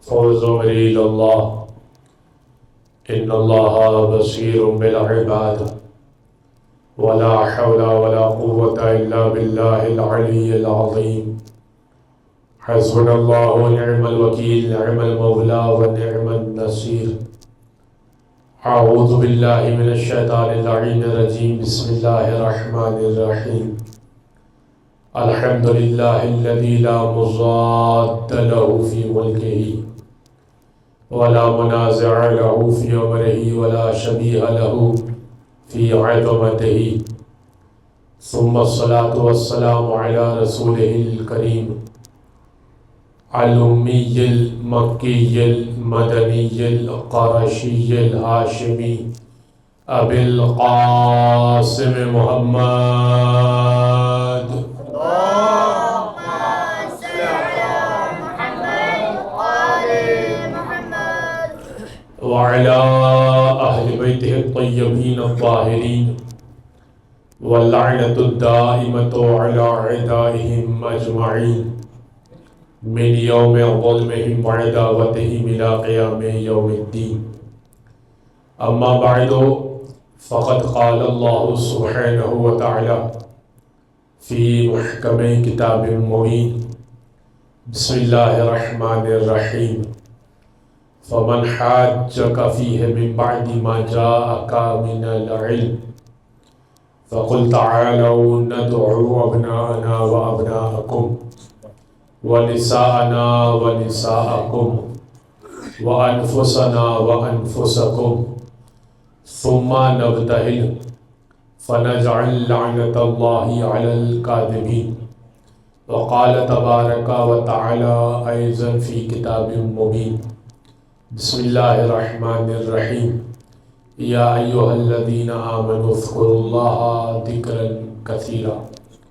فوزوا إلى الله إن الله بصير بالعباد ولا حول ولا قوة إلا بالله العلي العظيم حسبنا الله ونعم الوكيل نعم المولى ونعم النصير أعوذ بالله من الشيطان اللعين الرجيم بسم الله الرحمن الرحيم الحمد لله الذي لا مضاد له في ملكه ولا منازع له في أمره ولا شبيه له في عظمته ثم الصلاة والسلام على رسوله الكريم الأمي المكي المدني القرشي الهاشمي أبي القاسم محمد اللهم صل على محمد وآل محمد وعلى أهل بيته الطيبين الطاهرين واللعنة الدائمة على أعدائهم أجمعين من يوم ظلمهم وعداوتهم إلى قيام يوم الدين أما بعد فقد قال الله سبحانه وتعالى في محكم كتاب مبين بسم الله الرحمن الرحيم فمن حاجك فيه من بعد ما جاءك من العلم فقل تعالوا ندعو أبناءنا وأبناءكم ونساءنا ونساءكم وأنفسنا وأنفسكم ثم نبتهل فنجعل لعنة الله على الكاذبين وقال تبارك وتعالى أيضا في كتاب مبين بسم الله الرحمن الرحيم يا أيها الذين آمنوا اذكروا الله ذكرا كثيرا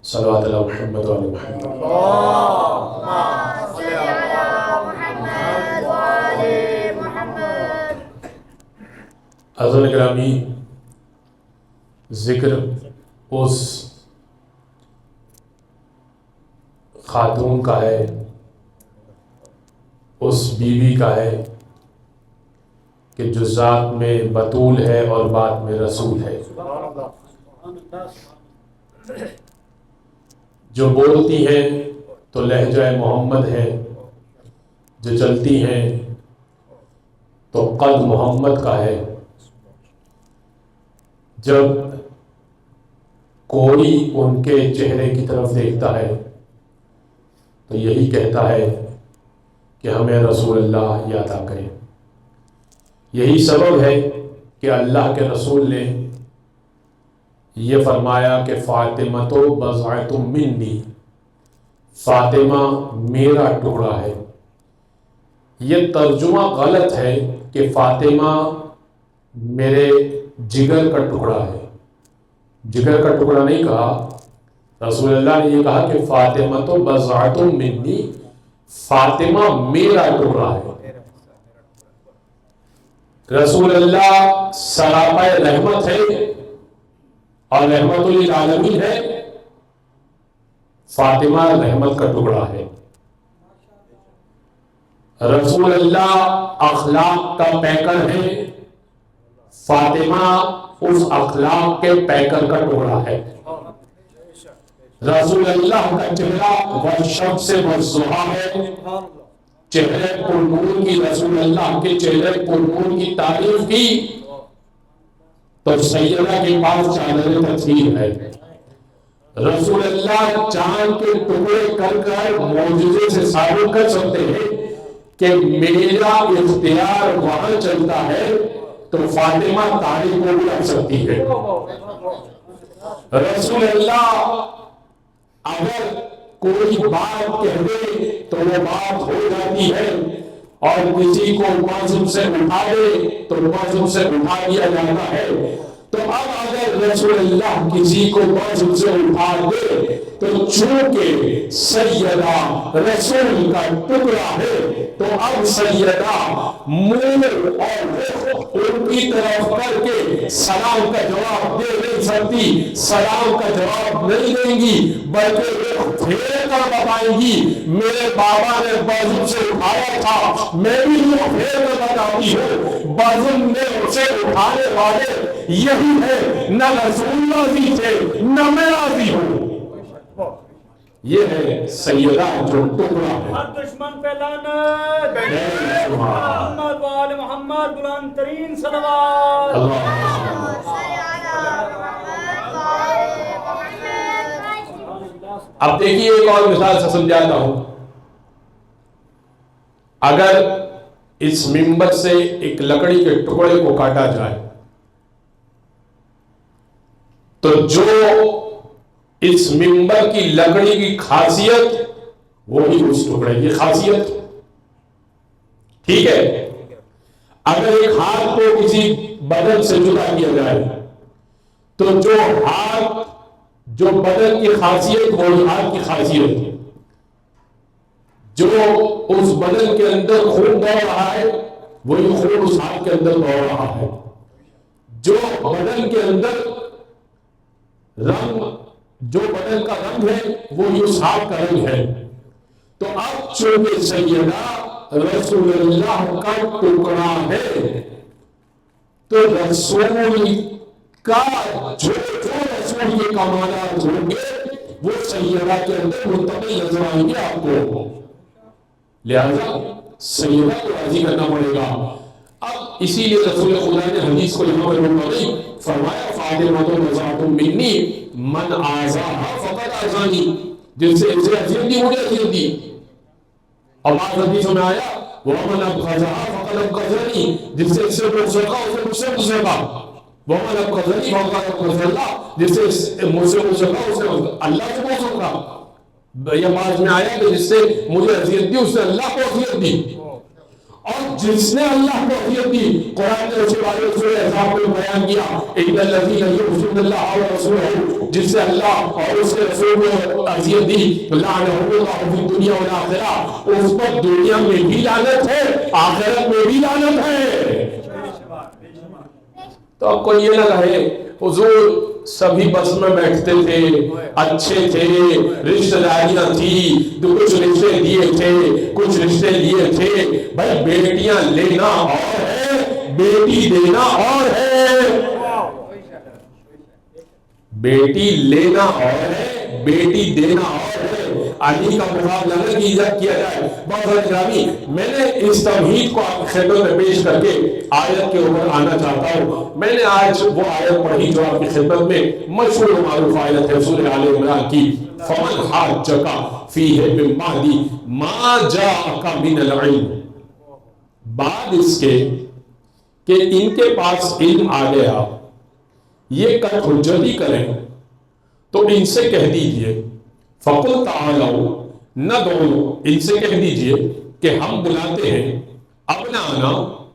صلوات على محمد وعلى محمد اللهم صل على محمد وآل محمد حضرت گرامی، ذکر اس خاتون کا ہے، اس بیوی کا ہے کہ جو ذات میں بطول ہے اور بات میں رسول ہے، جو بولتی ہیں تو لہجہ محمد ہے، جو چلتی ہیں تو قد محمد کا ہے۔ جب کوئی ان کے چہرے کی طرف دیکھتا ہے تو یہی کہتا ہے کہ ہمیں رسول اللہ یاد آ کرے۔ یہی سبب ہے کہ اللہ کے رسول نے یہ فرمایا کہ فاطمہ تو بضعۃ منی، فاطمہ میرا ٹکڑا ہے۔ یہ ترجمہ غلط ہے کہ فاطمہ میرے جگر کا ٹکڑا ہے، جگر کا ٹکڑا نہیں کہا، رسول اللہ نے یہ کہا کہ فاطمہ تو بضعۃ منی، فاطمہ میرا ٹکڑا ہے۔ رسول اللہ سراپا رحمت ہے اور رحمت للعالمین ہے، فاطمہ رحمت کا ٹکڑا ہے۔ رسول اللہ اخلاق کا پیکر ہے، فاطمہ اس اخلاق کے پیکر کا ٹکڑا ہے۔ رسول اللہ کا چہرہ والشمس والضحیٰ ہے، چہرے پر نور کی، رسول اللہ کے چہرے پر نور کی تعریف کی تو سیدہ کے پاس چادر تطہیر ہے۔ رسول اللہ چاند کے ٹکڑے کر کر معجزے سے ثابت کر سکتے ہیں کہ میرا اختیار وہاں چلتا ہے تو فاطمہ تاریخ کو بھی رکھ سکتی ہے۔ رسول اللہ اگر کوئی بات کہہ دے تو وہ بات ہو جاتی ہے، اور کسی کو معصوم سے اٹھا دے تو معصوم سے اٹھا دیا جاتا ہے۔ تو اب اگر رسول اللہ کسی کو بازو سے اٹھا دے تو چونکہ سیدہ رسول کا ٹکڑا ہے تو اب سیدہ منہ اور رخ ان کی طرف کر کے سلام کا جواب دے نہیں سکتی، سلام کا جواب نہیں دیں گی، بلکہ رخ پھیر کر بتائیں گی میرے بابا نے بازو سے اٹھایا تھا، میں بھی رخ پھیر کر بتاتی ہوں بازو میں اسے اٹھانے والے یہی ہے، نہ رسول راضی تھے نہ میں راضی ہوں۔ یہ ہے سیدہ جو ٹکڑا ہے۔ ہر دشمن پہ لعنت، محمد و آل محمد، بلند ترین صلوات۔ اب دیکھیے ایک اور مثال سے سمجھاتا ہوں، اگر اس منبر سے ایک لکڑی کے ٹکڑے کو کاٹا جائے تو جو اس منبر کی لکڑی کی خاصیت وہی اس ٹکڑے کی خاصیت، ٹھیک ہے؟ اگر ایک ہاتھ کو کسی بدن سے جدا کیا جائے تو جو ہاتھ جو بدن کی خاصیت وہی ہاتھ کی خاصیت، جو اس بدن کے اندر خون دوڑ رہا ہے وہی خون اس ہاتھ کے اندر دوڑ رہا ہے، جو بدن کے اندر رنگ جو بدن کا رنگ ہے وہی اس ہاتھ کا رنگ ہے۔ تو اب چونکہ سیدہ رسول اللہ کا ٹکڑا ہے تو رسول کا جو رسول کے کمالات ہوں گے وہ سیدہ کے اندر منتقل نظر آئیں گے آپ کو، لہذا سیدہ کو راضی کرنا پڑے گا۔ اب اسی لیے رسول خدا نے حدیث کو یہاں پر منتقل فرمایا فاطمہ بضعۃ منی من آذاها فقد آذانی، جن سے اسے اذیت دی مجھے اذیت دی، اور بعض حدیثوں میں آیا ومن ابغضها فقد ابغضنی، جس سے اسے بغض رکھا اسے مجھ سے بغض رکھا، ومن ابغضنی فقد ابغض اللہ، جس سے مجھ سے بغض رکھا اسے اللہ سے بغض رکھا، یہ بعض میں آیا کہ جس سے مجھے اذیت دی اس سے اللہ کو اذیت دی، اور جس نے اللہ کو اذیت دی قرآن نے اسے والے سورہ احزاب میں بیان کیا ان الذین یؤذون اللہ ورسولہ، جس سے اللہ اور اس کے رسول کو اذیت دی لعنہم اللہ فی الدنیا والآخرہ، اس پر دنیا میں بھی لعنت ہے آخرت میں بھی لعنت ہے۔ تو اب کوئی یہ نہ کہے حضور سبھی بس میں بیٹھتے تھے، اچھے تھے، رشتہ داریاں تھی، کچھ رشتے دیے تھے کچھ رشتے لیے تھے، بھائی بیٹیاں لینا اور ہے بیٹی دینا اور ہے، بیٹی لینا اور ہے بیٹی دینا اور ہے، علی کا مقابلہ نہ کیا جائے۔ بہت گرامی، میں نے اس تمہید کو آپ کی خدمت میں پیش کر کے آیت کے اوپر آنا چاہتا ہوں۔ میں نے آج وہ آیت پڑھی جو آپ کی خدمت میں مشہور و معروف آیت ہے سورہ آل عمران کی، فمن حاجک فیہ من بعد ما جاءک من العلم، بعد اس کے کہ ان کے پاس علم آ گیا یہ کل حجتی کریں تو ان سے کہہ دیجئے فَقُلْ تَعَالَوْا نَدْعُو، ان سے کہہ دیجئے کہ ہم بلاتے ہیں ابنانا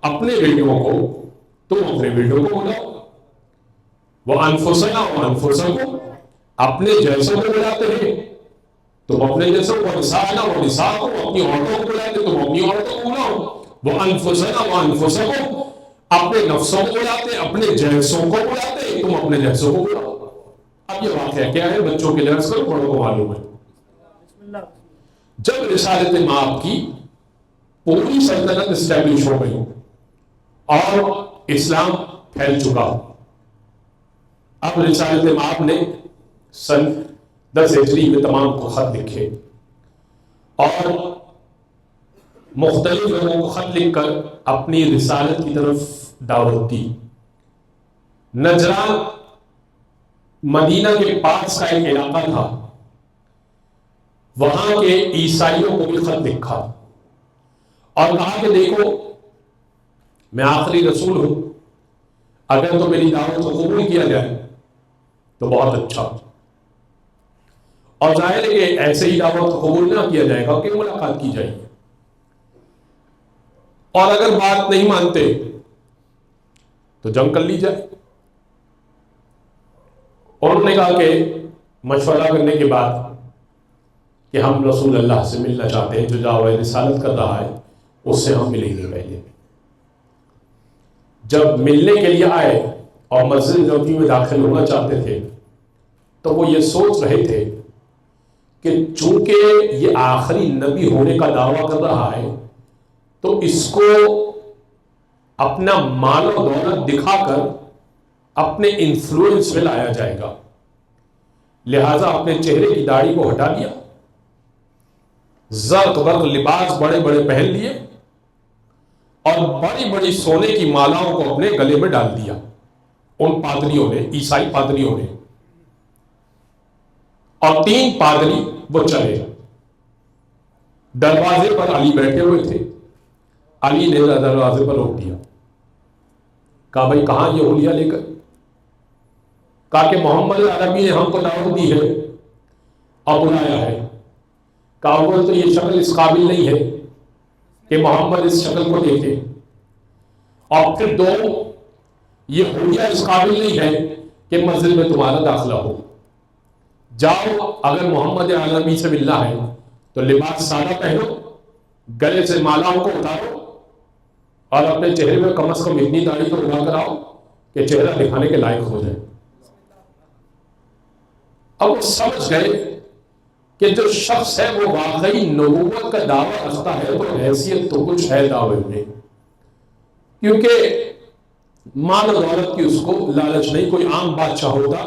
اپنے بیٹوں کو، تم اپنے بیٹوں کو بلاؤ، وَأَنفُسَنَا وَأَنفُسَكُمْ، اپنے جیسوں کو بلاتے ہیں تم اپنے جیسوں کو، وَنِسَاءَنَا وَنِسَاءَكُمْ، اپنی عورتوں کو بلاتے تم اپنی عورتوں کو بلاؤ، وَأَنفُسَنَا وَأَنفُسَكُمْ، اپنے نفسوں کو بلاتے اپنے جیسوں کو بلاتے تم اپنے جیسوں کو بلاؤ۔ اب یہ واقعہ کیا ہے بچوں کے لحاظ سے بڑوں کو معلوم ہے، جب رسالت مآب کی پوری سلطنت اسٹیبلش ہو گئی اور اسلام پھیل چکا، اب رسالت مآب نے سن 10 ہجری میں تمام کو خط لکھے اور مختلف لوگوں کو خط لکھ کر اپنی رسالت کی طرف دعوت دی۔ نجران مدینہ کے پاس کا ایک علاقہ تھا، وہاں کے عیسائیوں کو بھی خط لکھا اور کہا کہ دیکھو میں آخری رسول ہوں، اگر تو میری دعوت کو قبول کیا جائے تو بہت اچھا، اور ظاہر ہے کہ ایسے ہی دعوت کو قبول نہ کیا جائے گا کہ ملاقات کی جائے گی، اور اگر بات نہیں مانتے تو جنگ کر لی جائے۔ اور انہوں نے کہا کہ مشورہ کرنے کے بعد کہ ہم رسول اللہ سے ملنا چاہتے ہیں جو دعویٰ رسالت کر رہا ہے، اس سے ہم ملیں گے پہلے۔ جب ملنے کے لیے آئے اور مسجد نبوی میں داخل ہونا چاہتے تھے تو وہ یہ سوچ رہے تھے کہ چونکہ یہ آخری نبی ہونے کا دعویٰ کر رہا ہے تو اس کو اپنا مال و دولت دکھا کر اپنے انفلوئنس میں لایا جائے گا، لہذا اپنے چہرے کی داڑھی کو ہٹا لیا، زرق برق لباس بڑے بڑے پہن لیے اور بڑی بڑی سونے کی مالاؤں کو اپنے گلے میں ڈال دیا ان پادریوں نے، عیسائی پادریوں نے، اور 3 پادری وہ چلے۔ دروازے پر علی بیٹھے ہوئے تھے، علی نے دروازے پر روک دیا، کہا بھائی کہاں یہ حلیہ لے کر؟ کہا کہ محمد عربی نے ہم کو دعوت دی ہے اور بلایا ہے۔ کہا وہ تو یہ شکل اس قابل نہیں ہے کہ محمد اس شکل کو دیکھے، اور پھر 2 یہ حلیہ اس قابل نہیں ہے کہ مسجد میں تمہارا داخلہ ہو۔ جاؤ، اگر محمد عربی سے ملنا ہے تو لباس سادہ پہنو، گلے سے مالاؤں کو اتارو اور اپنے چہرے میں کم از کم اتنی داڑھی کو اڑا کر آؤ کہ چہرہ دکھانے کے لائق ہو جائے۔ اب وہ سمجھ گئے کہ جو شخص ہے وہ واقعی نبوت کا دعویٰ رکھتا ہے تو حیثیت تو کچھ ہے دعوے میں، کیونکہ مال و دولت کی اس کو لالچ نہیں، کوئی عام بادشاہ ہوتا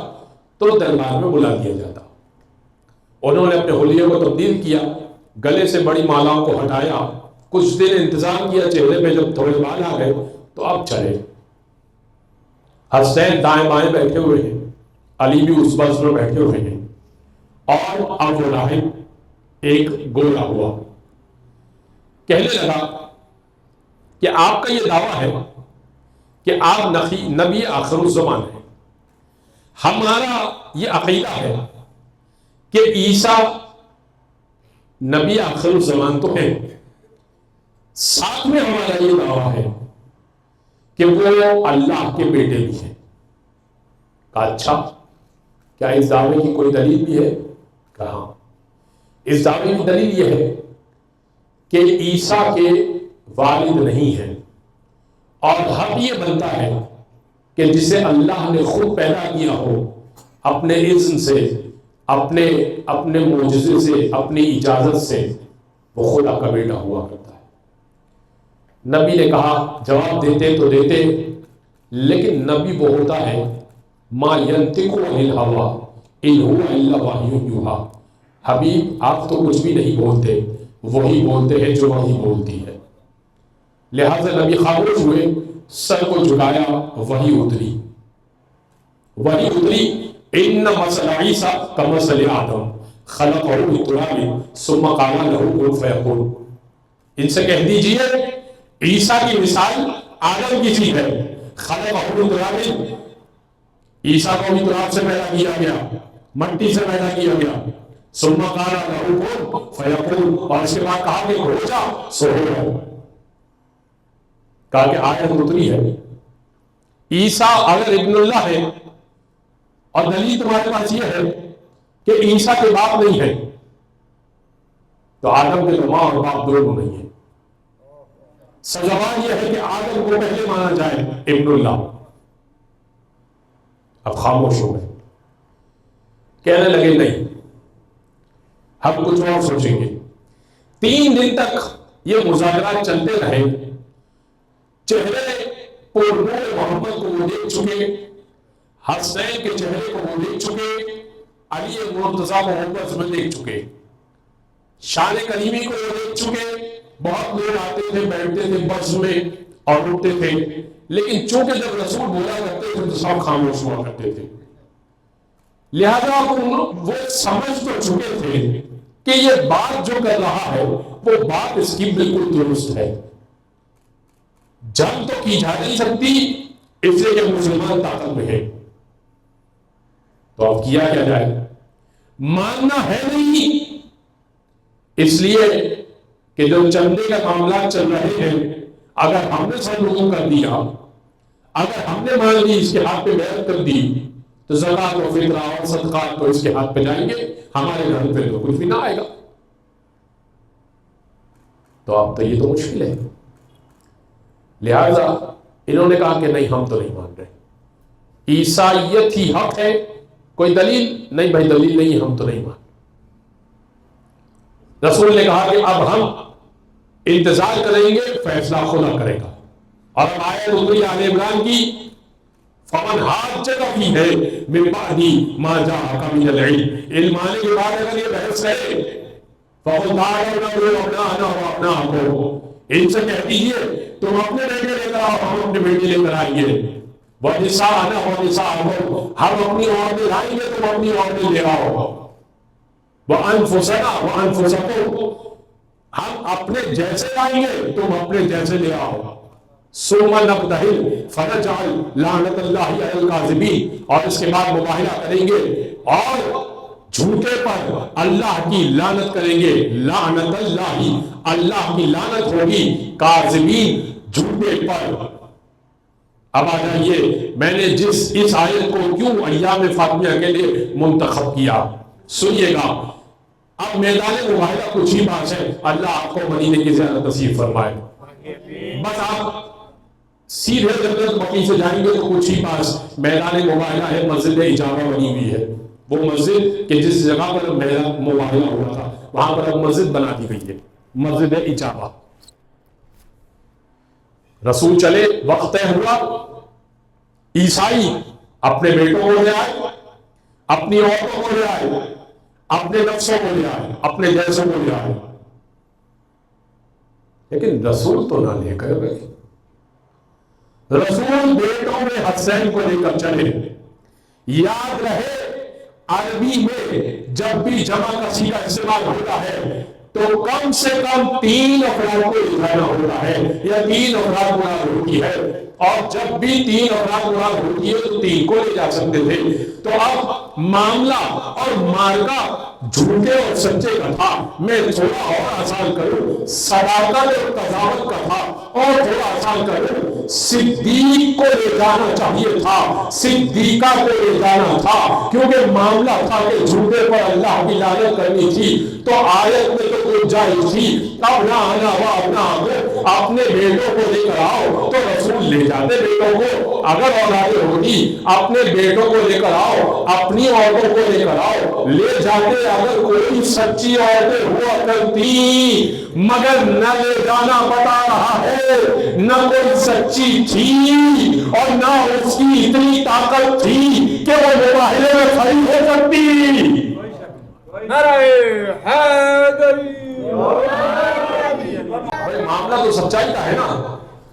تو دربار میں بلا دیا جاتا۔ انہوں نے اپنے حلیے کو تبدیل کیا، گلے سے بڑی مالاؤں کو ہٹایا، کچھ دن انتظار کیا، چہرے پہ جب تھوڑے بال آ گئے تو اب چلے۔ حسین دائیں بائیں بیٹھے ہوئے ہیں، علی بھی اس بس میں بیٹھے ہوئے ہیں، اور اب وہ راہب ایک گورا ہوا، کہنے لگا کہ آپ کا یہ دعویٰ ہے کہ آپ نبی آخر الزمان ہیں، ہمارا یہ عقیدہ ہے کہ عیسیٰ نبی آخر الزمان تو ہے، ساتھ میں ہمارا یہ دعویٰ ہے کہ وہ اللہ کے بیٹے بھی ہیں۔ کہا اچھا، کیا اس دعوے کی کوئی دلیل بھی ہے؟ کہا اس دعوے کی دلیل یہ ہے کہ عیسیٰ کے والد نہیں ہیں، اور حق یہ بنتا ہے کہ جسے اللہ نے خود پیدا کیا ہو، اپنے اذن سے، اپنے معجزے سے، اپنی اجازت سے، وہ خدا کا بیٹا ہوا کرتا ہے۔ نبی نے کہا، جواب دیتے تو دیتے، لیکن نبی وہ ہوتا ہے ما ینطق عن الہویٰ ان ہوا الا وحی یوحیٰ، حبیب آپ تو کچھ بھی نہیں بولتے، وہی بولتے ہیں جو وحی بولتی ہے۔ لہذا نبی خاموش ہوئے، سر کو جھکایا، وحی اتری، ان مثل عیسیٰ کمثل آدم خلقہ من تراب ثم قال له کن فیکون۔ ان سے کہہ دیجئے عیسیٰ کی مثال آدم کی سی ہے، خلقہ من تراب، عیسیٰ کو بھی تراب سے پیدا کیا گیا، مٹی سے پیدا کیا گیا، ثم قال له کن فیکون، اور اس کے بعد کہا کہ ہو جا سو ہو جا۔ کہا کہ آیت اتری ہے، عیسیٰ اگر ابن اللہ ہے، اور دلیل تمہارے پاس یہ ہے کہ عیسیٰ کے باپ نہیں ہے، تو آدم کے ماں اور باپ دونوں نہیں ہیں۔ سزاوار یہ ہے کہ آدم کو پہلے مانا جائے ابن اللہ۔ اب خاموش ہو گئے، کہنے لگے نہیں، ہم کچھ اور سوچیں گے۔ 3 دن تک یہ مذاکرات چلتے رہے، چہرے پر نور محمد کو وہ دیکھ چکے، حسین کے چہرے کو وہ دیکھ چکے، علی مرتضیٰ کو محبت میں دیکھ چکے، شان کریمی کو وہ دیکھ چکے۔ بہت لوگ آتے تھے، بیٹھتے تھے بس میں اور اٹھتے تھے، لیکن چونکہ جب رسول بولا کرتے تھے تو سب خاموش ہوا کرتے تھے۔ لہذا وہ سمجھ تو چکے تھے کہ یہ بات جو کر رہا ہے وہ بات اس کی بالکل درست ہے، جنگ تو کی جا نہیں سکتی اس لیے کہ مسلمان طاقت میں ہے، تو اب کیا جائے؟ ماننا ہے نہیں، اس لیے کہ جو چندے کا معاملات چل رہے ہیں، اگر ہم نے سب لوگوں کر دیا، اگر ہم نے مان لی، اس کے ہاتھ پہ بیعت کر دی، تو زکات و فطرہ اور صدقات تو اس کے ہاتھ پہ جائیں گے، ہمارے گھر پہ تو کچھ بھی نہ آئے گا۔ تو اب تو یہ تو مشکل ہے۔ لہذا انہوں نے کہا کہ نہیں، ہم تو نہیں مان رہے، عیسائیت ہی حق ہے، کوئی دلیل نہیں؟ بھائی دلیل نہیں، ہم تو نہیں مان۔ رسول نے کہا کہ اب ہم انتظار کریں گے، فیصلہ خدا کرے گا۔ اور اب آیت اتری آل عمران کی، فمن حاجک فیہ من بعد ما جاءک من العلم، علم آنے کے بعد اگر یہ بحث ہے، فقل تعالوا ندعو ابناءنا وابناءکم، ان سے کہہ دیجئے تم اپنے بیٹے لے کر آؤ، ہم اپنے بیٹے لے کر آئیں گے، وَنِسَاءَنَا وَنِسَاءَکُمْ، ہم اپنی عورتیں لائیں گے، تم اپنی عورتیں لے آؤ، وَأَنفُسَنَا وَأَنفُسَکُمْ، ہم اپنے جیسے لائیں گے، تم اپنے جیسے لے آؤ، ثُمَّ نَبْتَهِلْ فَنَجْعَلْ لَعْنَتَ اللَّهِ عَلَى الْكَاذِبِينَ، اور اس کے بعد مباہلہ کریں گے اور جھوٹے پر اللہ کی لعنت کریں گے، لعنت اللہ، اللہ کی لعنت ہوگی، کاذبین، جھوٹے پر۔ اب آ جائیے، میں نے اس آیت کو کیوں ایام فاطمیہ کے لیے منتخب کیا، سنیے گا۔ اب میدان مباہلہ کچھ ہی بات ہے، اللہ آپ کو مدینے کی زیادہ نصیب فرمائے۔ بس آپ سیدھے جنت بقیع سے جائیں گے تو کچھ ہی پاس میدان مباہلہ ہے، مسجد اجابہ بنی ہوئی ہے، وہ مسجد کہ جس جگہ پر میدان مباہلہ ہوا تھا وہاں پر اب مسجد بنا دی گئی ہے، مسجد اجابہ۔ رسول چلے، وقت طے ہوا، عیسائی اپنے بیٹوں کو لے آئے، اپنی عورتوں کو لے آئے، اپنے نفسوں کو لے آئے، اپنے جیسوں کو لے آئے، لیکن رسول تو نہ لے کر گئے۔ رسول بیٹوں میں حسین کو لے کر چلے۔ یاد رہے عربی میں جب بھی جمع کا صیغہ استعمال ہوتا ہے تو کم سے کم 3 افراد کو اٹھانا ہوتا ہے یا 3 افراد مراد ہوتی ہے، اور جب بھی 3 افراد مراد ہوتی ہے تو 3 کو لے جا سکتے تھے۔ تو اب معاملہ اور مارکا جھوٹے اور سچے کا تھا، میں تھوڑا اور آسان کروں، صداقت اور قضاوت کا تھا اور تھوڑا آسان کروں، صدیق کو لے جانا چاہیے تھا، صدیقہ کو لے جانا تھا، کیونکہ معاملہ تھا کہ جھوٹے پر اللہ کی لعنت کرنی تھی، تو آیت میں تو کوئی جائز تھی، اب نہ آنا ہوا اپنا اپنے بیٹوں کو لے کر آؤ، تو رسول لے جاتے بیٹوں کو، اگر اولادیں ہوتی اپنے بیٹوں کو لے کر آؤ، اپنی عورتوں کو لے کر آؤ، لے جاتے اگر کوئی سچی عورتیں ہوا کرتی، مگر نہ لے جانا بتا رہا ہے، نہ کوئی سچی تھی اور نہ اس کی اتنی طاقت تھی کہ وہ مباہلے میں کھڑی ہو سکتی۔ نعرہ حیدری، معاملہ تو سچائی کا ہے نا،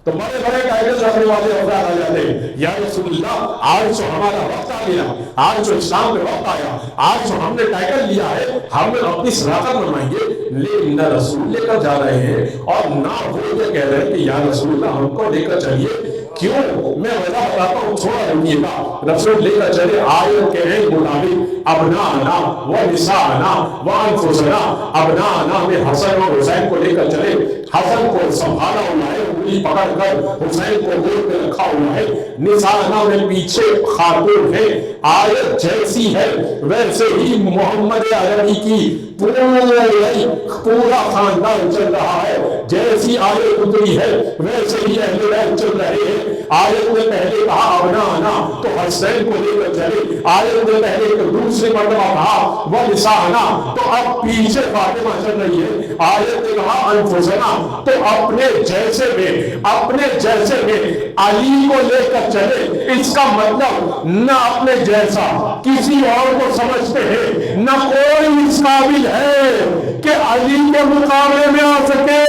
تو بڑے بڑے ٹائٹل رکھنے والے افراد آ جاتے ہیں، یا رسول اللہ آج تو ہمارا وقت آ گیا، آج تو اسلام میں وقت آیا، آج تو ہم نے ٹائٹل لیا ہے، ہم اپنی صداقت بنوائیں گے، لیکن نہ رسول لے کر جا رہے ہیں اور نہ وہ یہ کہہ رہے ہیں کہ یا رسول اللہ ہم کو لے کر چلیے۔ کیوں؟ میں وجہ بتاتا ہوں، تھوڑا رکیے گا۔ رسول لے کر چلے آیت کے عین مطابق، ابنانا و نساءنا و انفسنا، ابنانا میں حسن اور حسین کو لے کر چلے، حسن کو سنبھالا ہوا ہے، انگلی پکڑ کر حسین کو گود میں رکھا ہوا ہے، نساءنا میں پیچھے خاتون ہے، آیت جیسی ہے ویسے ہی محمد عربی کی پورا خاندان چل رہا ہے، جیسی آیت اتری ہے ویسے ہی اہل بیت چل رہے ہیں۔ آیت نے پہلے کہا ابنانا تو حسین کو لے کر چلے، آیت نے پہلے دوسری مرتبہ کہا ونساءنا تو اب پیچھے فاطمہ چل رہی ہے، آیت نے کہا انفسنا تو اپنے جیسے میں علی کو لے کر چلے۔ اس کا مطلب نہ اپنے جیسا کسی اور کو سمجھتے ہیں، نہ کوئی اس قابل ہے کہ علی کے مقابلے میں آ سکے۔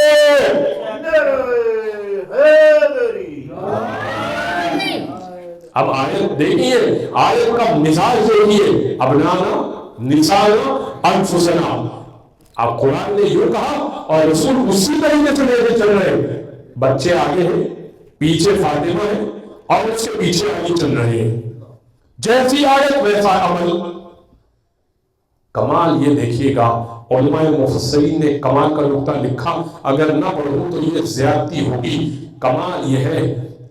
اب آیت دیکھیے، آیت کا مثال دیکھیے، ابنانا نساءنا انفسنا، اب قرآن نے یوں کہا اور رسول اسی طریقے سے لے کے چل رہے ہیں، بچے آگے ہیں، پیچھے فاطمہ ہے اور اس کے پیچھے علی چل رہے ہیں، جیسی آیت ویسا عمل۔ کمال یہ دیکھیے گا، علماء مفسرین نے کمال کا نقطہ لکھا، اگر نہ پڑھوں تو یہ زیادتی ہوگی۔ کمال یہ ہے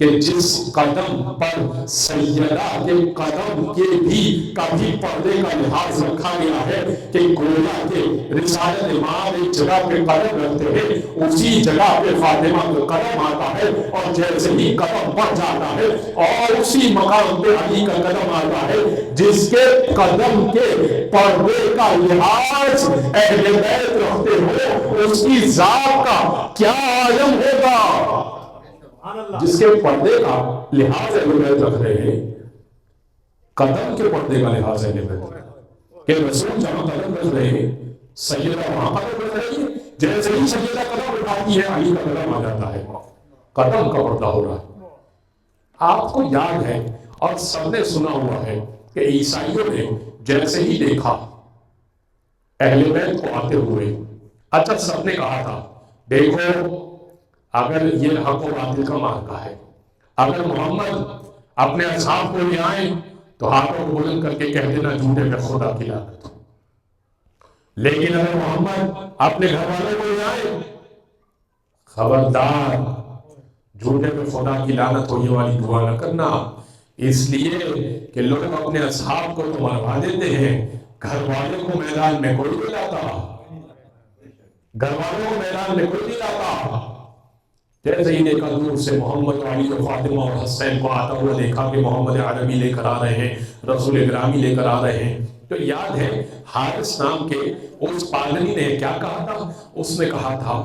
کہ جس قدم پر سیدہ کے قدم کے بھی کبھی پردے کا لحاظ رکھا گیا ہے کہ گویا کہ رسالت امام ایک جگہ پہ قدم رکھتے ہیں، اسی جگہ پہ فاطمہ کا قدم آتا ہے، اور جیسے ہی قدم بڑھ جاتا ہے اور اسی مقام پہ علی کا قدم آتا ہے، جس کے قدم کے پردے کا لحاظ اہل بیت رکھتے ہو، اس کی ذات کا کیا عالم ہوگا جس کے پردے کا لحاظ اہل بیت رکھ رہے ہیں، قدم کے پردے کا لحاظ اہل بیت رکھ رہے ہیں کہ رسول جہاں قدم رکھ رہے ہیں سیدہ وہاں قدم رکھ رہی ہے، جیسے ہی سیدہ قدم اٹھاتی ہے علی کا قدم آ جاتا ہے، قدم کا پردہ ہو رہا ہے۔ آپ کو یاد ہے اور سب نے سنا ہوا ہے کہ عیسائیوں نے جیسے ہی دیکھا اہل بیت کو آتے ہوئے، اچھا سب نے کہا تھا دیکھو اگر یہ حق و باطل کا معرکہ ہے، اگر محمد اپنے اصحاب کو لے آئیں تو ہاتھوں کو بلند کر کے کہہ دینا جھوٹے میں خدا کی لعنت، لیکن اگر محمد اپنے گھر والوں کو لے آئیں خبردار جھوٹے میں خدا کی لعنت ہو یہ والی دعا نہ کرنا، اس لیے کہ لوگ اپنے اصحاب کو تو مروا دیتے ہیں، گھر والوں کو میدان میں کوئی نہیں لاتا، گھر والوں کو میدان میں کوئی نہیں لاتا۔ جیسے ہی دیکھا دور سے محمد و علی و فاطمہ اور حسین کو آتا ہوا دیکھا کہ محمد عربی لے کر آ رہے ہیں، رسول گرامی لے کر آ رہے ہیں، تو یاد ہے حارث نام کے اس پادری نے کیا کہا تھا؟ اس نے کہا تھا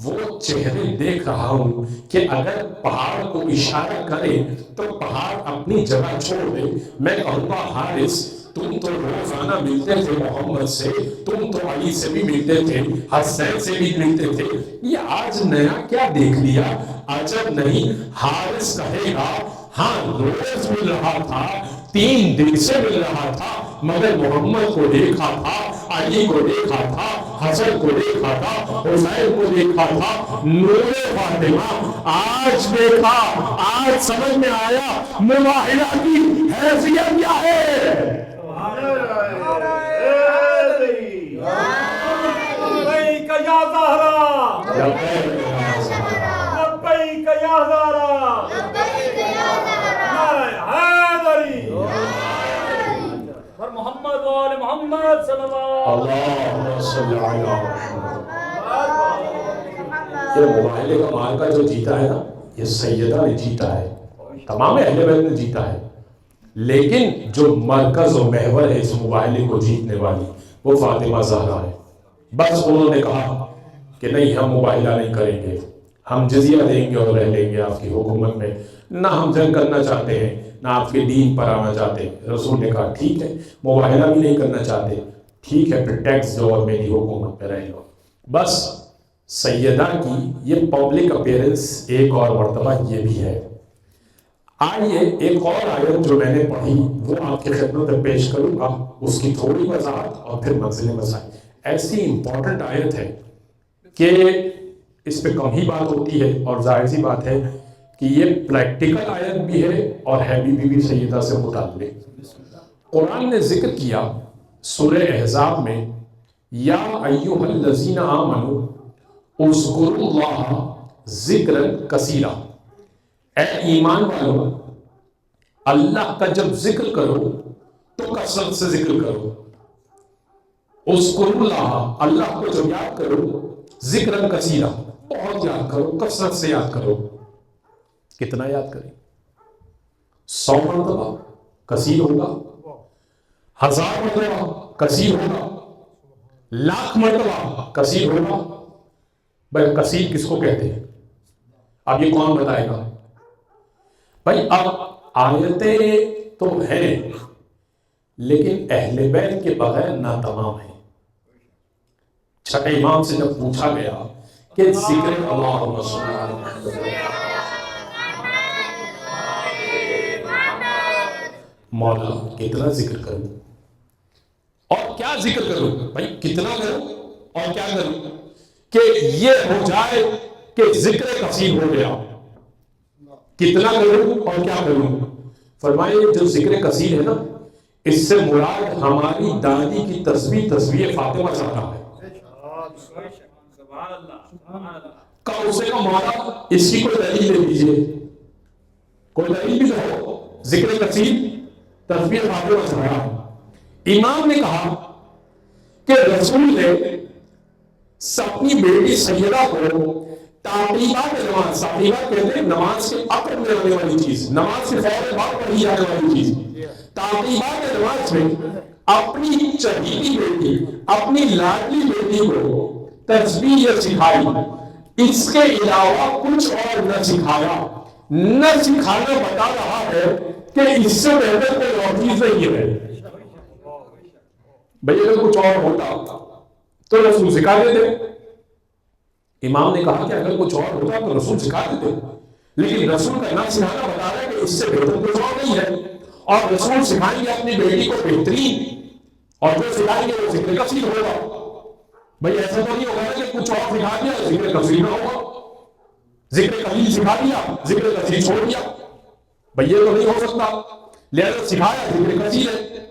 وہ چہرے دیکھ رہا ہوں کہ اگر پہاڑ کو اشارہ کرے تو پہاڑ اپنی جگہ چھوڑ دے، میں کہوں گا حارث تم تو روزانہ ملتے تھے محمد سے، تم تو علی سے بھی ملتے تھے، حسین سے بھی ملتے تھے، یہ آج نیا کیا دیکھ لیا؟ عجب نہیں، حارث کہے گا ہاں روز مل رہا تھا، 3 دن سے مل رہا تھا، مگر محمد کو دیکھا تھا، علی کو دیکھا تھا، حسن کو دیکھا تھا، حسین کو دیکھا تھا، نور فاطمہ آج دیکھا، آج سمجھ میں آیا مباہلہ کی حیثیت کیا ہے۔ لبیک یا زہرا، لبیک یا زہرا، نعرہ حیدری، اور محمد و آل محمد صلی اللہم صلی علی محمد۔ یہ مباہلے کا معرکہ جو جیتا ہے نا، یہ سیدہ نے جیتا ہے، تمام اہل بیت نے جیتا ہے، لیکن جو مرکز و محور ہے اس مباہلے کو جیتنے والی وہ فاطمہ زہرا ہے۔ بس انہوں نے کہا کہ نہیں ہم مباہلہ نہیں کریں گے، ہم جزیہ دیں گے اور رہ لیں گے آپ کی حکومت میں، نہ ہم جنگ کرنا چاہتے ہیں نہ آپ کے دین پر آنا چاہتے ہیں۔ رسول نے کہا ٹھیک ہے، مباہلہ بھی نہیں کرنا چاہتے، ٹھیک ہے پھر ٹیکس دو اور میری حکومت پہ رہ لو۔ بس سیدہ کی یہ پبلک اپیرنس ایک اور مرتبہ یہ بھی ہے۔ آئیے ایک اور آیت جو میں نے پڑھی وہ آپ کی خدمت میں پیش کروں گا، اس کی تھوڑی وضاحت اور پھر منزل مسائل۔ ایسی امپورٹنٹ آیت ہے کہ اس پہ کم ہی بات ہوتی ہے، اور ظاہر سی بات ہے کہ یہ پریکٹیکل آیت بھی ہے اور ہے بھی سیدہ سے متعلق۔ قرآن نے ذکر کیا سورہ احزاب میں، یا ایھا الذین آمنوا اذکروا اللہ ذکرا کثیرا، اے ایمان والو اللہ کا جب ذکر کرو تو کثرت سے ذکر کرو، اذکروا اللہ اللہ کو جب یاد کرو، ذکرا کثیرا بہت یاد کرو، کثرت سے یاد کرو۔ کتنا یاد کریں؟ 100 مرتبہ کثیر ہوگا، 1000 مرتبہ کثیر ہوگا، 1,00,000 مرتبہ کثیر ہوگا۔ بھائی کثیر کس کو کہتے ہیں؟ اب یہ کون بتائے گا؟ بھائی اب آیتیں تو ہیں لیکن اہل بیت کے بغیر ناتمام ہیں۔ چھٹے امام سے جب پوچھا گیا کہ ذکر اللہم صلی اللہ علیہ وسلم، مولا کتنا ذکر کروں اور کیا ذکر کروں؟ بھائی کتنا کروں اور کیا کروں کہ یہ ہو جائے کہ ذکر کثیر ہو گیا؟ کتنا کروں اور کیا کروں؟ فرمائے جو ذکر کثیر ہے نا، اس سے مراد ہماری دادی کی تسبیح فاطمہ زہرا ہے۔ کم سے کم مولا اس کی کوئی دلیل دے دیجئے، کوئی دلیل بھی تو ہو. ذکر کثیر تسبیح فاطمہ سے بڑا ہے. امام نے کہا کہ رسول نے اپنی بیٹی سیدہ کو تعقیبات نماز، تعقیبات کہتے ہیں نماز کے عقب میں ہونے والی چیز، نماز سے فوراً بعد پڑھی جانے والی چیز، تعقیبات نماز میں اپنی چہیتی بیٹی، اپنی لاڈلی بیٹی کو تسبیح سکھائی. اس کے علاوہ کچھ اور نہ سکھایا. نہ سکھانا بتا رہا ہے کہ اس سے بہتر کوئی اور چیز نہیں ہے. بھئی اگر کچھ اور ہوتا تو رسول سکھا دیتے. امام نے کہا کہ اگر کچھ اور ہوتا تو رسول سکھا دیتے، لیکن رسول کا نہ سکھانا بتا رہا ہے کہ اس سے بہتر کچھ اور نہیں ہے. اور رسول سکھائیں گے اپنی بیٹی کو بہترین، اور جو سکھائیں گے وہ ذکر کثیر ہوگا. بھئی ایسا تو نہیں ہوگا کہ کچھ اور سکھا دیا ذکر کثیر نہ ہوگا، ذکر قلیل سکھا دیا ذکر کثیر چھوڑ دیا. بھئی یہ تو نہیں ہو سکتا. لہذا سکھایا ذکر کثیر ہے.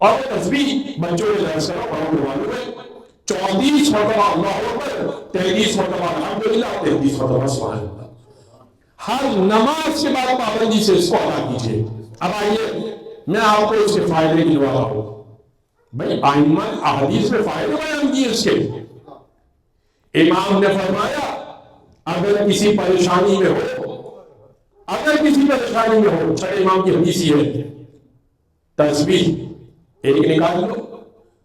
اور تسبیح بچوں نے درس کرو پڑھو والوں میں 34 مرتبہ اللہ اکبر، 33 مرتبہ الحمدللہ، 33 مرتبہ سبحان اللہ. ہر نماز کے بعد پابندی سے اس کو ادا کیجیے. اب آئیے میں آپ کو اس کے فائدے گنوا رہا ہوں. بھئی آئمہ احادیث میں فائدے بیان کیے اس کے. امام نے فرمایا اگر کسی پریشانی میں ہو، اگر کسی پریشانی میں ہو، چھٹے امام کی حدیث یہ ہے، تسبیح ایک نکال لو،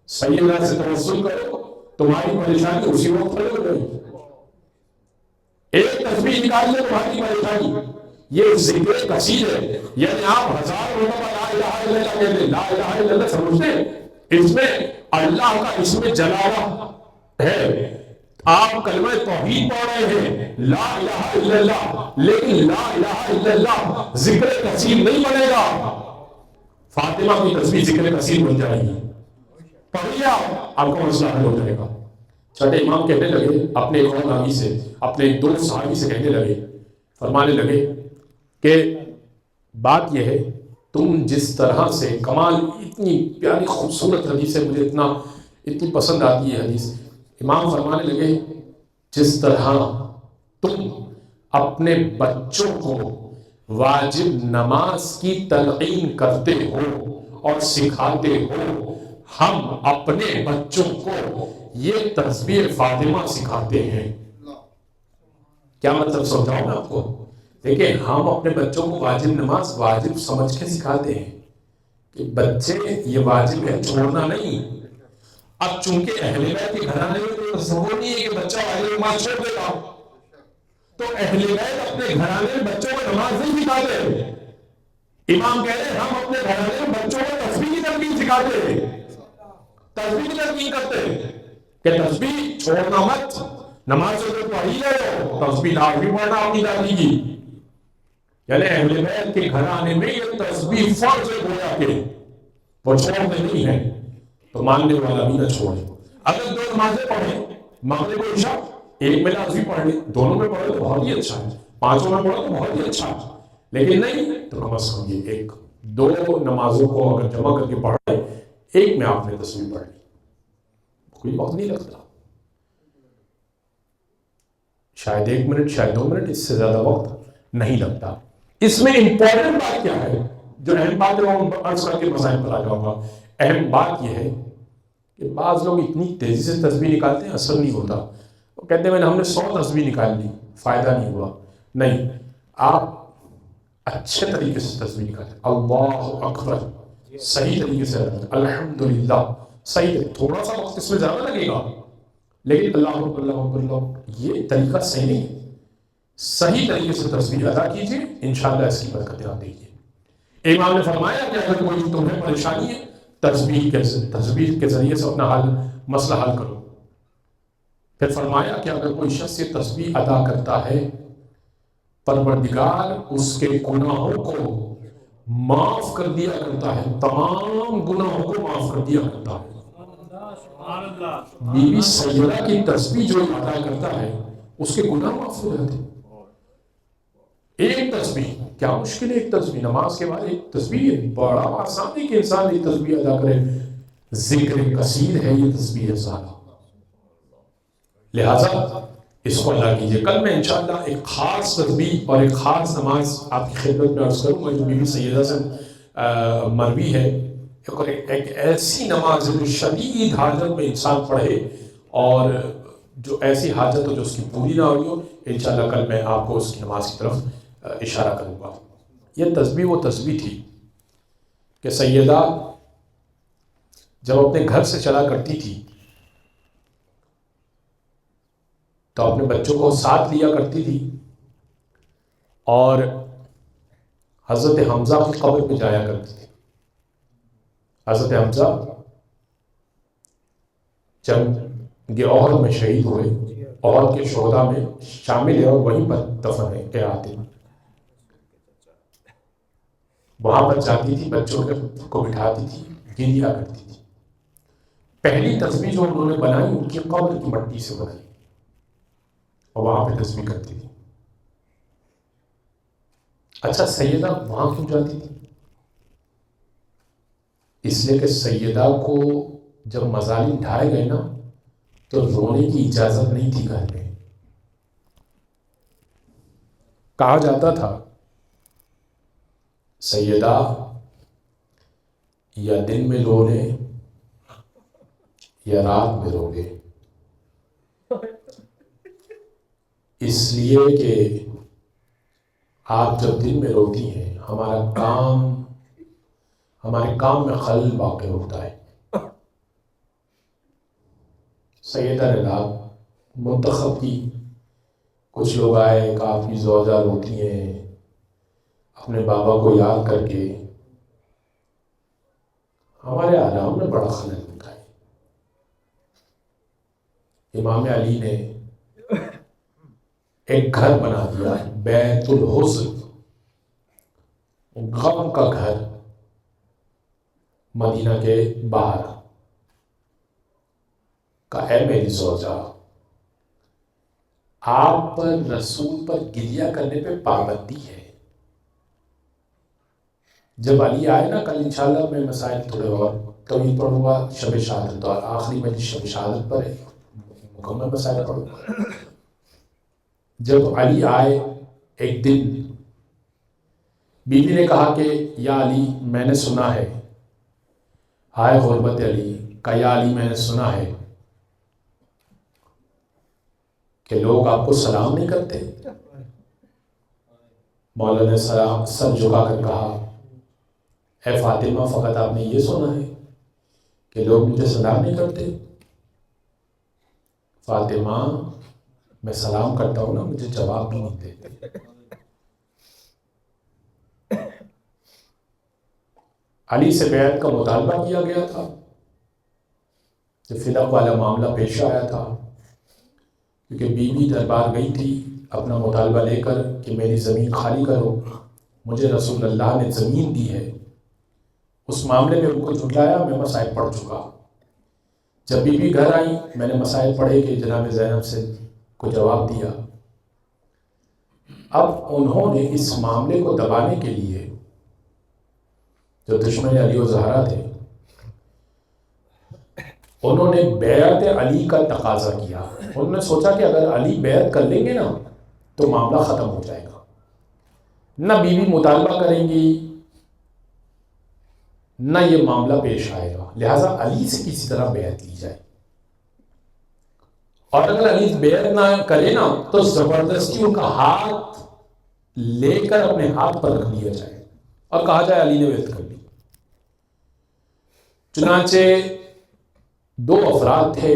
صحیح اللہ سے توسل کرو، تمہاری پریشانی اسی وقت حل ہو گئی. ایک تسبیح نکال لو تمہاری پریشانی. یہ ذکر کثیر ہے، یعنی آپ 1000 مرتبہ لا الہ الا اللہ کہتے ہیں. لا الہ الا اللہ سمجھتے ہیں اس میں اللہ کا اسم جلالہ ہے. آپ کلمہ توحید پڑھ رہے ہیں لا الہ الا اللہ، لیکن لا الہ الا اللہ ذکر کثیر نہیں بنے گا. فاطمہ کی تسبیح ذکر کثیر بن جائے گی. پڑھیے آپ کا مسئلہ حل ہو جائے گا. چھٹے امام کہنے لگے اپنے ایک اور راوی سے، اپنے ایک دوست صحابی سے کہنے لگے، فرمانے لگے کہ بات یہ ہے تم جس طرح سے کمال، اتنی پیاری خوبصورت حدیث ہے، مجھے اتنی پسند آتی ہے حدیث. امام فرمانے لگے جس طرح تم اپنے بچوں کو واجب نماز کی تلقین کرتے ہو اور سکھاتے ہو، ہم اپنے بچوں کو یہ تسبیح فاطمہ سکھاتے ہیں. کیا مطلب سمجھاؤں میں آپ کو؟ دیکھیں ہم اپنے بچوں کو واجب نماز واجب سمجھ کے سکھاتے ہیں کہ بچے یہ واجب ہے، چھوڑنا نہیں. اب چونکہ اہل بیت کے گھرانے میں کوئی تصور نہیں ہے کہ بچہ واجب نماز چھوڑ دے گا، تو اہل بیت اپنے گھرانے میں بچوں کو نماز نہیں سکھاتے. امام کہہ رہے ہیں ہم اپنے گھرانے میں بچوں کو تسبیح کی تلقین سکھاتے ہیں، تسبیح کی تلقین کرتے ہیں کہ تسبیح چھوڑنا مت. نماز سے پڑھی جائے تسبیح لازمی پڑھنا اپنی دادی کی. یعنی اہل بیت کے گھرانے میں یہ تسبیح فرض گویا کہ وہ چھوڑتے نہیں ہے، تو ماننے والا بھی نہ چھوڑے. اگر 2 نمازیں پڑھیں، مغرب و عشاء، ایک میں لازمی پڑھ لیں، دونوں میں پڑھے تو بہت ہی اچھا ہے، 5 میں پڑھے تو بہت ہی اچھا ہے. لیکن نہیں تو کم از کم یہ 1-2 نمازوں کو اگر جمع کر کے پڑھ لیں، ایک میں آپ نے تسبیح پڑھ لی، کوئی وقت نہیں لگتا. شاید 1 منٹ، شاید 2 منٹ، اس سے زیادہ وقت نہیں لگتا. اس میں امپورٹنٹ بات کیا ہے، جو اہم بات ہے وہ عرض کر کے مسائل پر آ جاؤں گا. اہم بات یہ ہے کہ بعض لوگ اتنی تیزی سے تسبیح نکالتے ہیں، اثر نہیں ہوتا. وہ کہتے ہیں ہم نے 100 تسبیح نکال لی، فائدہ نہیں ہوا. نہیں، آپ اچھے طریقے سے تسبیح نکالیں. اللہ اکبر صحیح طریقے سے، الحمدللہ صحیح. تھوڑا سا وقت اس میں زیادہ لگے گا، لیکن اللہ اکبر اللہ اکبر اللہ، یہ طریقہ صحیح نہیں ہے. صحیح طریقے سے تسبیح ادا کیجیے، انشاءاللہ اس کی برکتیں آپ دیکھیے. امام نے فرمایا کہ اگر کوئی تمہیں پریشانی ہے، تسبیح کے ذریعے سے اپنا مسئلہ حل کرو. پھر فرمایا کہ اگر کوئی شخص یہ تسبیح ادا کرتا ہے، پروردگار اس کے گناہوں کو معاف کر دیا کرتا ہے، تمام گناہوں کو معاف کر دیا کرتا ہے. بی بی سیدہ کی تسبیح جو ادا کرتا ہے اس کے گناہ معاف ہو جاتے ہیں. ایک تسبیح کیا مشکل ہے، ایک تسبیح نماز کے بعد ایک تسبیح بڑا آسان ہے کہ انسان ایک تسبیح ادا کرے. ذکر کثیر ہے یہ تسبیح سارا. لہذا اس کو ادا کیجیے. کل میں انشاءاللہ ایک خاص تسبیح اور ایک خاص نماز آپ کی خدمت میں عرض کروں گا جو بی بی سیدہ سے مروی ہے. ایک ایسی نماز ہے جو شدید حاجت میں انسان پڑھے اور جو ایسی حاجت ہو جو اس کی پوری نہ ہوئی ہو. انشاءاللہ کل میں آپ کو اس کی نماز کی طرف اشارہ کروں گا. یہ تسبیح وہ تسبیح تھی کہ سیدہ جب اپنے گھر سے چلا کرتی تھی تو اپنے بچوں کو ساتھ لیا کرتی تھی اور حضرت حمزہ کی قبر پہ جایا کرتی تھی. حضرت حمزہ جنگ احد میں شہید ہوئے، احد کے شہداء میں شامل ہے اور وہیں پر دفن ہے احاطے میں. وہاں پر جاتی تھی، بچوں کو بٹھاتی تھی، گریا کرتی تھی. پہلی تسبیح جو انہوں نے بنائی ان کی قبر کی مٹی سے بنائی اور وہاں پہ تسبیح کرتی تھی. اچھا سیدہ وہاں کیوں جاتی تھی؟ اس لیے کہ سیدہ کو جب مظالم ڈھائے گئے نا تو رونے کی اجازت نہیں تھی گھر میں. کہا جاتا تھا سیدہ یا دن میں رو لے یا رات میں رو لے، اس لیے کہ آپ جب دن میں روتی ہیں ہمارے کام میں خلل واقع ہوتا ہے. سیدہ نے رات منتخب کی. کچھ لوگ آئے کہ آپ کی زوجہ روتی ہیں اپنے بابا کو یاد کر کے. ہمارے آرام میں بڑا خلل ہوتا ہے. امام علی نے ایک گھر بنا دیا بیت الحزن، غم کا گھر مدینہ کے باہر کا. اے میری زوجہ آپ پر رسول پر گریہ کرنے پہ پابندی ہے. جب علی آئے نا کل انشاءاللہ میں مسائل تھوڑے اور طویل پڑھوں گا شب شہادت اور آخری مجلس شب شہادت پر ہے، مکمل مسائل پڑھوں گا. جب علی آئے ایک دن بیوی نے کہا کہ یا علی میں نے سنا ہے، ہائے غربت علی کا یا علی میں نے سنا ہے کہ لوگ آپ کو سلام نہیں کرتے. مولا نے سلام سر جھکا کر کہا اے فاطمہ فقط آپ نے یہ سنا ہے کہ لوگ مجھے سلام نہیں کرتے؟ فاطمہ میں سلام کرتا ہوں نا مجھے جواب بھی نہیں دیتے. علی سے بیعت کا مطالبہ کیا گیا تھا. جب فدق والا معاملہ پیش آیا تھا کیونکہ بیوی دربار گئی تھی اپنا مطالبہ لے کر کہ میری زمین خالی کرو، مجھے رسول اللہ نے زمین دی ہے. اس معاملے میں ان کو جھٹلایا. میں مسائل پڑھ چکا. جب بیوی گھر آئی میں نے مسائل پڑھے کہ جناب زینب سے کو جواب دیا. اب انہوں نے اس معاملے کو دبانے کے لیے جو دشمن علی و زہرا تھے انہوں نے بیعت علی کا تقاضا کیا. انہوں نے سوچا کہ اگر علی بیعت کر لیں گے نا تو معاملہ ختم ہو جائے گا، نہ بیوی مطالبہ کریں گی نہ یہ معاملہ پیش آئے گا. لہٰذا علی سے کسی طرح بیعت لی جائے اور اگر علی بیعت نہ کرے نا تو زبردستی ان کا ہاتھ لے کر اپنے ہاتھ پر رکھ لیا جائے اور کہا جائے علی نے بیعت کر لی. چنانچہ دو افراد تھے،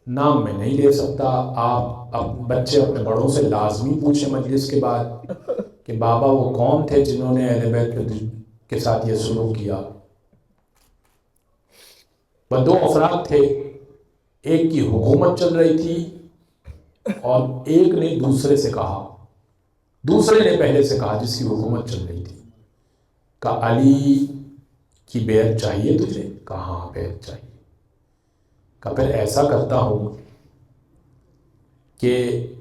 نام میں نہیں لے سکتا. آپ بچے اپنے بڑوں سے لازمی پوچھیں مجلس کے بعد کہ بابا وہ کون تھے جنہوں نے اہل بیت کے ساتھ یہ سلوک کیا. وہ دو افراد تھے، ایک کی حکومت چل رہی تھی اور ایک نے دوسرے سے کہا، دوسرے نے پہلے سے کہا جس کی حکومت چل رہی تھی، کہا علی کی بیعت چاہیے تجھے؟ کہا ہاں بیعت چاہیے. کہا پھر ایسا کرتا ہوں کہ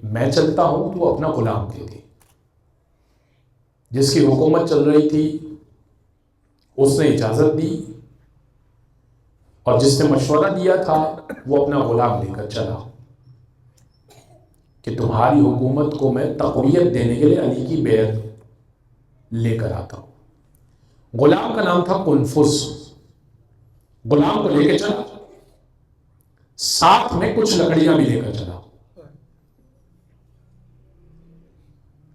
میں چلتا ہوں تو اپنا غلام دے دے. جس کی حکومت چل رہی تھی اس نے اجازت دی اور جس نے مشورہ دیا تھا وہ اپنا غلام لے کر چلا. کہ تمہاری حکومت کو میں تقویت دینے کے لیے علی کی بیعت لے کر آتا ہوں۔ غلام کا نام تھا قنفذ، غلام کو لے کے چلا، ساتھ میں کچھ لکڑیاں بھی لے کر چلا۔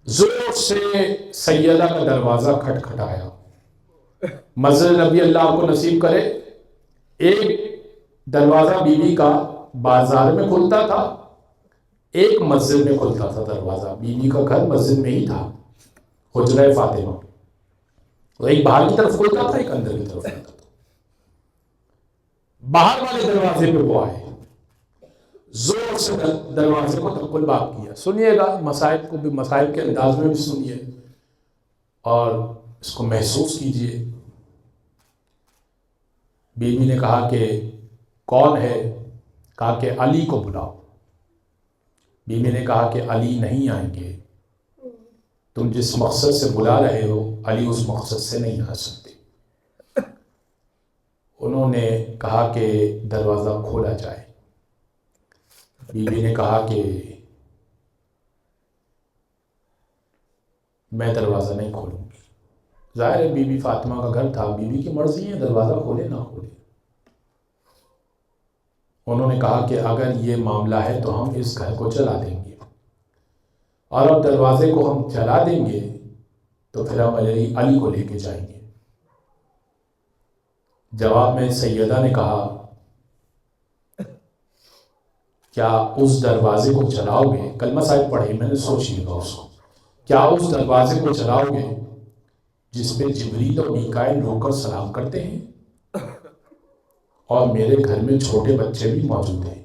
زور سے سیدہ کا دروازہ کھٹکھٹایا۔ مسجد نبی اللہ آپ کو نصیب کرے، ایک دروازہ بی بی کا بازار میں کھلتا تھا، ایک مسجد میں کھلتا تھا دروازہ۔ بی بی کا گھر مسجد میں ہی تھا، حجرہ فاطمہ، تو ایک باہر کی طرف کھلتا تھا، ایک اندر کی طرف کھلتا تھا۔ باہر والے دروازے پہ وہ آئے، زور سے دروازے کو تقل باب کیا۔ سنیے گا مصائب کو بھی، مصائب کے انداز میں بھی سنیے اور اس کو محسوس کیجئے۔ بی بی نے کہا کہ کون ہے؟ کہا کہ علی کو بلاؤ۔ بی بی نے کہا کہ علی نہیں آئیں گے، تم جس مقصد سے بلا رہے ہو علی اس مقصد سے نہیں آ سکتے۔ انہوں نے کہا کہ دروازہ کھولا جائے۔ بی بی نے کہا کہ میں دروازہ نہیں کھولوں گی۔ ظاہر ہے بی بی فاطمہ کا گھر تھا، بی بی کی مرضی ہے دروازہ کھولے نہ کھولے۔ انہوں نے کہا کہ اگر یہ معاملہ ہے تو ہم اس گھر کو چلا دیں گے، اور اب دروازے کو ہم چلا دیں گے تو پھر ہم علی کو لے کے جائیں گے۔ جواب میں سیدہ نے کہا کیا اس دروازے کو چلاؤ گے؟ کلمہ صاحب پڑھی، میں نے سوچ لیا اس کو، کیا اس دروازے کو چلاؤ گے جس پہ جبریل اور میکائیل رو کر سلام کرتے ہیں اور میرے گھر میں چھوٹے بچے بھی موجود ہیں؟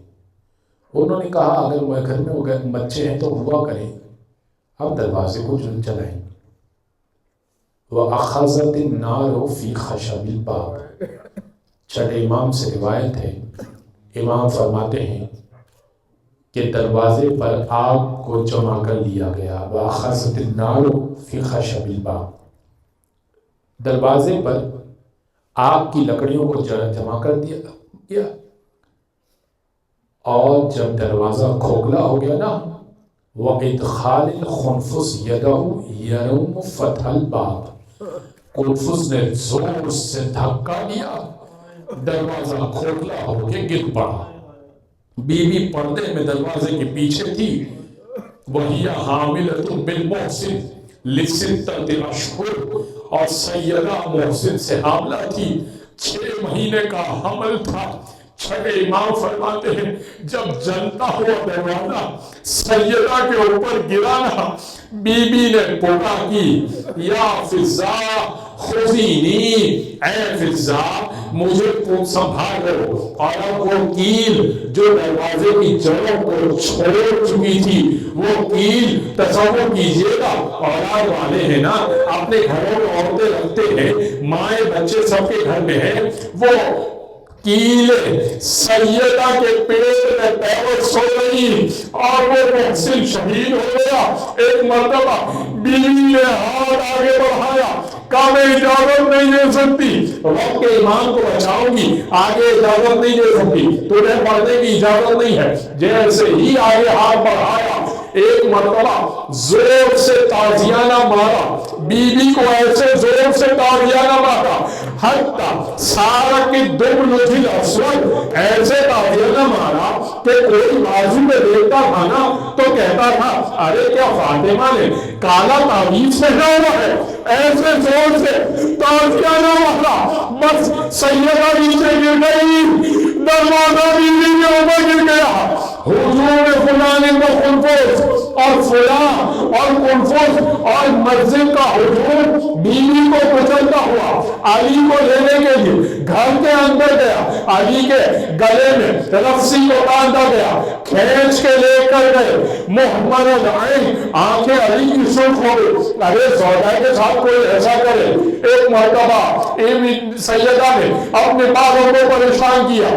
انہوں نے کہا اگر میرے گھر میں بچے ہیں تو ہوا کریں، اب دروازے کو چلائیں۔ وَأَخَذَتِ النَّارُ فِي خَشَبِ الْبَابِ، چھٹے امام سے روایت ہے، امام فرماتے ہیں کہ دروازے پر آگ کو جمع کر لیا گیا۔ وَأَخَذَتِ النَّارُ فِي خَشَبِ الْبَابِ، دروازے پر آگ کی لکڑیوں کو جمع کر دیا گیا، اور جب دروازہ کھوکھلا ہو گیا نا، وَإِدْخَالِ الْخُنْفُسِ يَدَهُ يَرُومُ فَتْحَ الْبَابِ، قنفذ نے زور سے دھکا دیا، دروازہ کھوکھلا ہو کے گر پڑا۔ بی بی پردے میں دروازے کے پیچھے تھی، وَهِيَ حَامِلَةٌ بِالْمُحْسِنِ لِسِتَّةِ أَشْهُرٍ، اور سیدہ محسن سے حاملہ تھی، 6 مہینے کا حمل تھا۔ چھٹے امام فرماتے ہیں جب جلتا ہوا دروازہ سیدہ کے اوپر گرا نا، بی بی نے پکا کی یا فضا خذینی، اے فضا مجھے سنبھالو۔ اور اب وہ کیل جو دروازے کی جڑوں کو چھوڑ چکی تھی، وہ کیل تصور کیجئے گا، اولاد والے ہیں نا، اپنے گھروں میں عورتیں رکھتے ہیں، مائیں بچے سب کے گھر میں ہیں، وہ کیل سیدہ کے پیٹ میں پیور سو رہی، اور وہ محسن شہید ہو گیا۔ ایک مرتبہ بیوی نے ہاتھ آگے بڑھایا، کہا میں اجازت نہیں دے سکتی، وقت کے امام کو بچاؤں گی، آگے اجازت نہیں دے سکتی، تمہیں پڑھنے کی اجازت نہیں ہے۔ جیسے ہی آگے ہاتھ بڑھایا، ایک مرتبہ زور سے تازیانہ مارا، بی بی کو ایسے زور سے تازیانہ مارا، حتی سارا کی دم لطھی الاسود، ایسے تازیانہ مارا کہ کوئی بازو میں دیکھتا تھا نا تو کہتا تھا ارے کیا فاطمہ نے کالا تعویذ پہنا ہوا ہے، ایسے زور سے تازیانہ مارا، بس سیدہ نیچے گر گئی، دروازہ بیوی کے اوپر گر گیا۔ حضور فلان و قنفذ اور فلاں اور قنفذ اور مسجد کا حضور بیوی کو کچلتا ہوا علی کو لینے کے لیے گھر کے اندر گیا، علی کے گلے میں رسی کو باندھا گیا، کھینچ کے لے کر گئے، محمد العین آنکھیں علی کی سرخ ہو گئی، ارے سودا کے ساتھ کوئی ایسا کرے۔ ایک مرتبہ سیدہ نے اپنے بالوں کو پریشان کیا،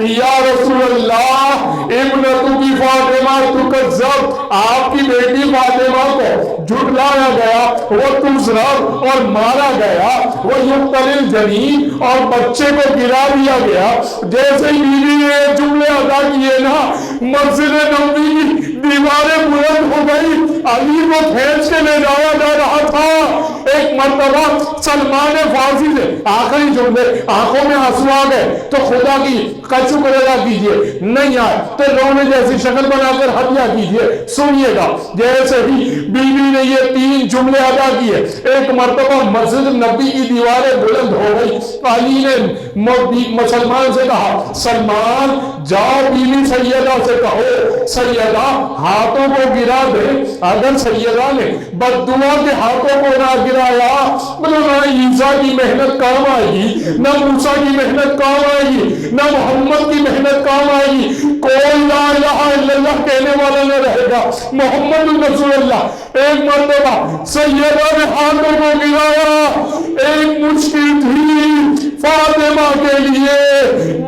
یا رسول اللہ ابنتو کی فاطمہ تکذب، آپ کی بیٹی فاطمہ کو جھٹلایا گیا، وہ تضرب اور مارا گیا، وہ یقتل الجنین اور بچے کو گرا دیا گیا۔ جیسے ہی بیوی نے یہ جملے ادا کیے نا، مسجد نبوی کی دیواریں بلند ہو گئی، علی کو کھینچ کے لے جایا جا رہا تھا۔ ایک مرتبہ سلمان فارسی سے آخری جملے، آنکھوں میں آنسو آ گئے تو خدا کی شکر ادا کیجئے، نہیں آئے تو رونے جیسی شکل بنا کر ہدیہ کیجئے۔ سنیے گا، جیسے ہی بیوی نے یہ 3 جملے ادا کیے، ایک مرتبہ مسجد نبی کی دیواریں بلند ہو گئی۔ علی نے سلمان سے کہا، سلمان جاؤ بیوی سیدہ سے کہو سیدہ ہاتھوں کو گرا دے۔ اگر سیدہ نے بددعا کے ہاتھوں کو نہ گرایا نہ عیسیٰ کی محنت کام آئے گی، نہ موسیٰ کی محنت کام آئے گی، نہ محمد کی محنت کام آئے گی۔ کوئی لا الہ الا اللہ کہنے والا نہ رہے گا، محمد رسول اللہ۔ ایک مرتبہ سیدہ نے ہاتھوں کو گرایا، ایک مشکل تھی فاطمہ کے لیے،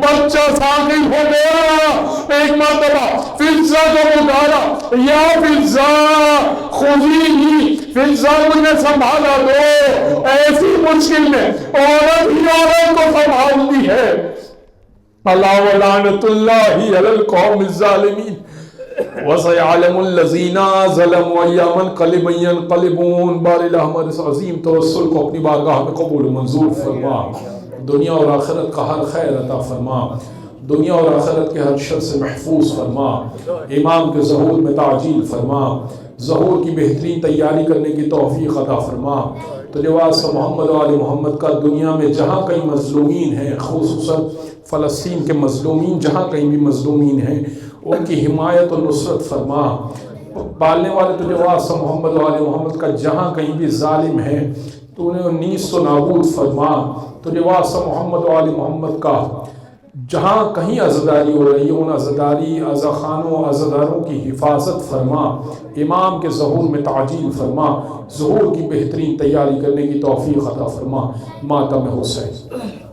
بچہ ساقط ہو گیا۔ ایک مرتبہ فضہ کو پکارا، یا فضہ خذیہی، فضہ مجھے سنبھالا دو۔ ایسی مشکل میں عورت ہی عورت کو سنبھالتی ہے۔ اللہ ولعنت اللہ علی القوم الظالمین وَسَيَعْلَمُ الَّذِينَ ظَلَمُوا أَيَّ مُنْقَلِبٍ يَنْقَلِبُونَ۔ بار الہ ہمارے عظیم توسل کو اپنی بارگاہ میں قبول و منظور فرما، دنیا اور آخرت کا ہر خیر عطا فرما، دنیا اور آخرت کے ہر شر سے محفوظ فرما، امام کے ظہور میں تعجیل فرما، ظہور کی بہترین تیاری کرنے کی توفیق عطا فرما۔ تو لباس محمد و آل محمد کا دنیا میں جہاں کہیں مظلومین ہیں، خصوصاً فلسطین کے مظلومین جہاں کہیں بھی مظلومین ہیں، ان کی حمایت و نصرت فرما۔ پالنے والے تو لباس محمد و آل محمد کا جہاں کہیں بھی ظالم ہے تو انہیں نیست و نابود فرما۔ تو لباس محمد و آل محمد کا جہاں کہیں عزاداری ہو رہی ہے، ان عزاداری عزاخانوں عزاداروں کی حفاظت فرما، امام کے ظہور میں تعجیل فرما، ظہور کی بہترین تیاری کرنے کی توفیق عطا فرما۔ ماتم حسین۔